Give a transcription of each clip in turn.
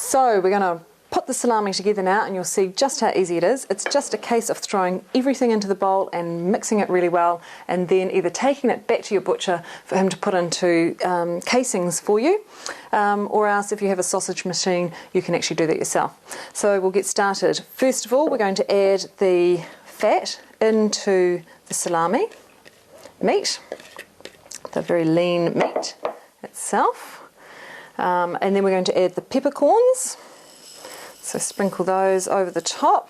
So we're going to put the salami together now, and you'll see just how easy it is. It's just a case of throwing everything into the bowl and mixing it really well, and then either taking it back to your butcher for him to put into casings for you, or else if you have a sausage machine you can actually do that yourself. So we'll get started. First of all, we're going to add the fat into the salami meat, the very lean meat itself, and then we're going to add the peppercorns. So sprinkle those over the top,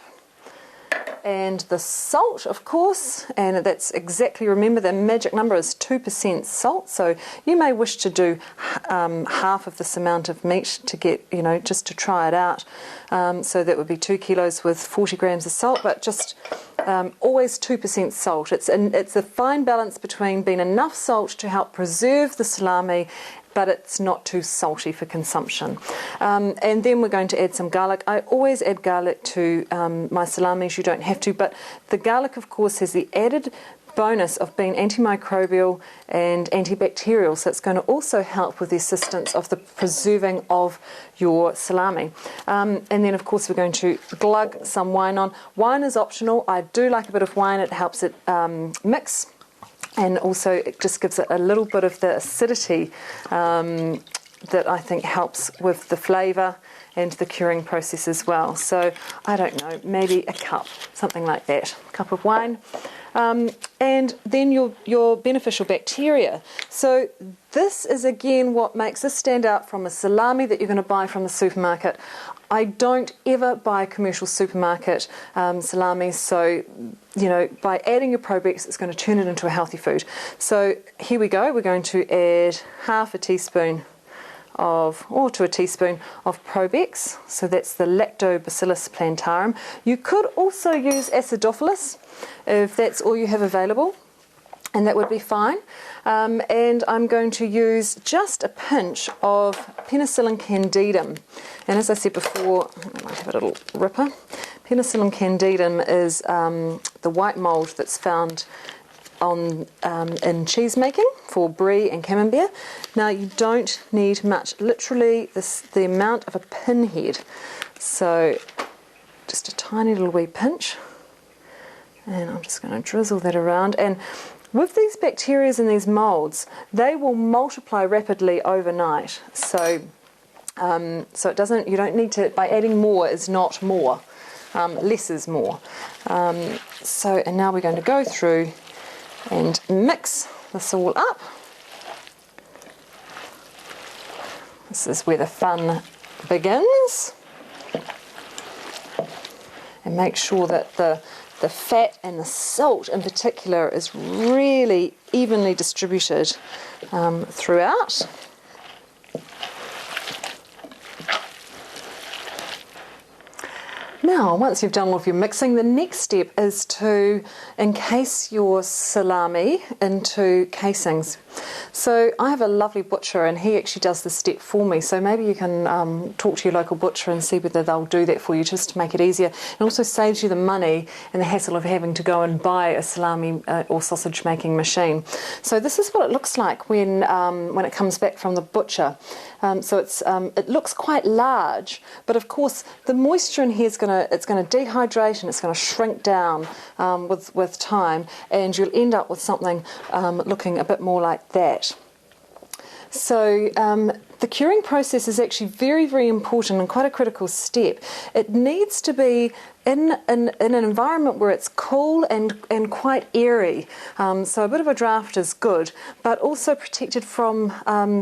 and the salt, of course, and that's exactly, remember the magic number is 2% salt, so you may wish to do half of this amount of meat to get, just to try it out. So that would be 2 kilos with 40 grams of salt, but just always 2% salt. It's a fine balance between being enough salt to help preserve the salami, but it's not too salty for consumption. And then we're going to add some garlic. I always add garlic to my salamis. You don't have to, but the garlic, of course, has the added bonus of being antimicrobial and antibacterial, so it's going to also help with the assistance of the preserving of your salami. And then, of course, we're going to glug some wine on. Wine is optional. I do like a bit of wine. It helps it mix. And also it just gives it a little bit of the acidity that I think helps with the flavour and the curing process as well. So I don't know, maybe a cup, something like that, a cup of wine. And then your beneficial bacteria. So this is again what makes this stand out from a salami that you're going to buy from the supermarket. I don't ever buy commercial supermarket salamis, so by adding your Probiotics, it's going to turn it into a healthy food. So here we go. We're going to add half a teaspoon to a teaspoon of Probiotics. So that's the Lactobacillus plantarum. You could also use acidophilus if that's all you have available, and that would be fine. And I'm going to use just a pinch of penicillin candidum. And as I said before, I might have a little ripper. Penicillin candidum is the white mould that's found in cheese making for brie and camembert. Now you don't need much, literally the amount of a pinhead. So just a tiny little wee pinch. And I'm just going to drizzle that around. And with these bacteria and these moulds, they will multiply rapidly overnight. So it doesn't. You don't need to. By adding more is not more. Less is more. And now we're going to go through and mix this all up. This is where the fun begins. And make sure that the fat and the salt in particular is really evenly distributed throughout. Now, once you've done all of your mixing, the next step is to encase your salami into casings. So I have a lovely butcher, and he actually does this step for me. So maybe you can talk to your local butcher and see whether they'll do that for you, just to make it easier. It also saves you the money and the hassle of having to go and buy a salami or sausage making machine. So this is what it looks like when it comes back from the butcher. So it looks quite large, but of course the moisture in here is going to dehydrate and it's going to shrink down with time, and you'll end up with something looking a bit more like that. So the curing process is actually very, very important and quite a critical step. It needs to be in an environment where it's cool and quite airy. So a bit of a draft is good, but also protected from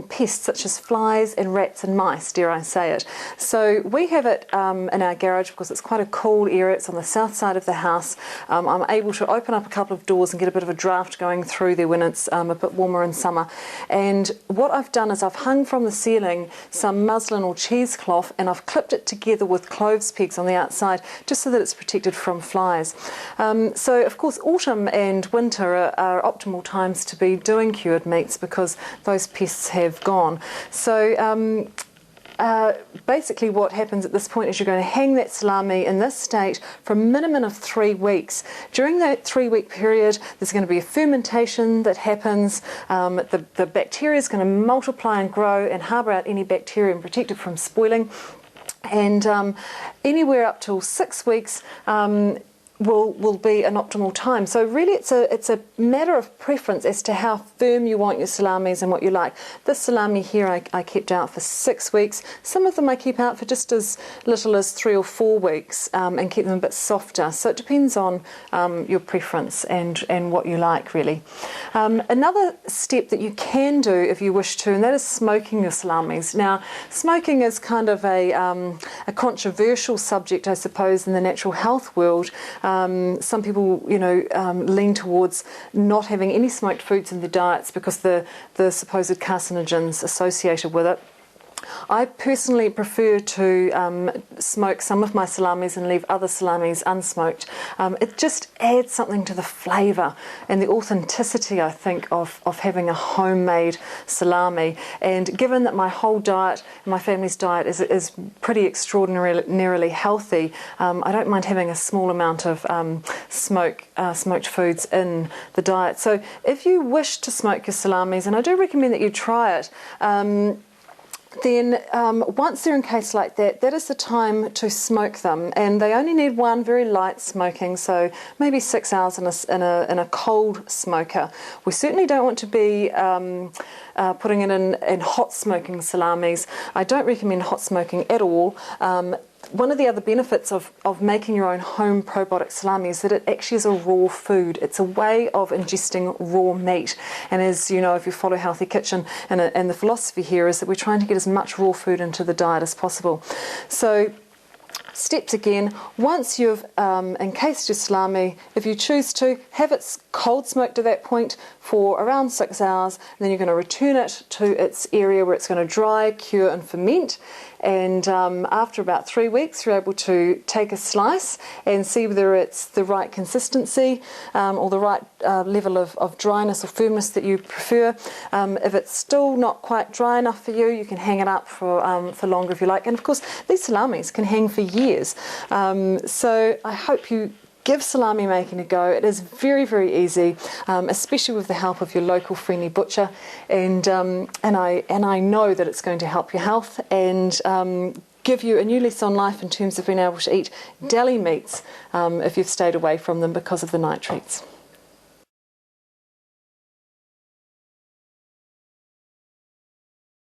pests such as flies and rats and mice, dare I say it. So we have it in our garage because it's quite a cool area. It's on the south side of the house. I'm able to open up a couple of doors and get a bit of a draft going through there when it's a bit warmer in summer. And what I've done is I've hung from the ceiling some muslin or cheesecloth, and I've clipped it together with cloves pegs on the outside just so that it's protected from flies. So of course autumn and winter are optimal times to be doing cured meats because those pests have gone. So basically what happens at this point is you're going to hang that salami in this state for a minimum of 3 weeks. During that 3-week period there's going to be a fermentation that happens. The bacteria is going to multiply and grow and harbour out any bacteria and protect it from spoiling. and anywhere up till 6 weeks will be an optimal time. So really it's a matter of preference as to how firm you want your salamis and what you like. This salami here I kept out for 6 weeks. Some of them I keep out for just as little as 3 or 4 weeks and keep them a bit softer. So it depends on your preference and what you like, really. Another step that you can do if you wish to, and that is smoking your salamis. Now, smoking is kind of a controversial subject, I suppose, in the natural health world. Some people, lean towards not having any smoked foods in their diets because the supposed carcinogens associated with it. I personally prefer to smoke some of my salamis and leave other salamis unsmoked. It just adds something to the flavour and the authenticity, I think, of having a homemade salami. And given that my whole diet, my family's diet, is pretty extraordinarily healthy, I don't mind having a small amount of smoked foods in the diet. So if you wish to smoke your salamis, and I do recommend that you try it, then once they're encased like that, that is the time to smoke them, and they only need one very light smoking, so maybe 6 hours in a cold smoker. We certainly don't want to be putting it in hot smoking salamis. I don't recommend hot smoking at all. One of the other benefits of making your own home probiotic salami is that it actually is a raw food. It's a way of ingesting raw meat. And as you know, if you follow Healthy Kitchen, and the philosophy here is that we're trying to get as much raw food into the diet as possible. So steps again, once you've encased your salami, if you choose to, have it cold smoked at that point for around 6 hours, and then you're going to return it to its area where it's going to dry, cure and ferment. And after about 3 weeks, you're able to take a slice and see whether it's the right consistency or the right level of dryness or firmness that you prefer. If it's still not quite dry enough for you, you can hang it up for longer if you like. And of course, these salamis can hang for years. So I hope you give salami making a go. It is very, very easy, especially with the help of your local friendly butcher, and I know that it's going to help your health and give you a new lease on life in terms of being able to eat deli meats if you've stayed away from them because of the nitrates.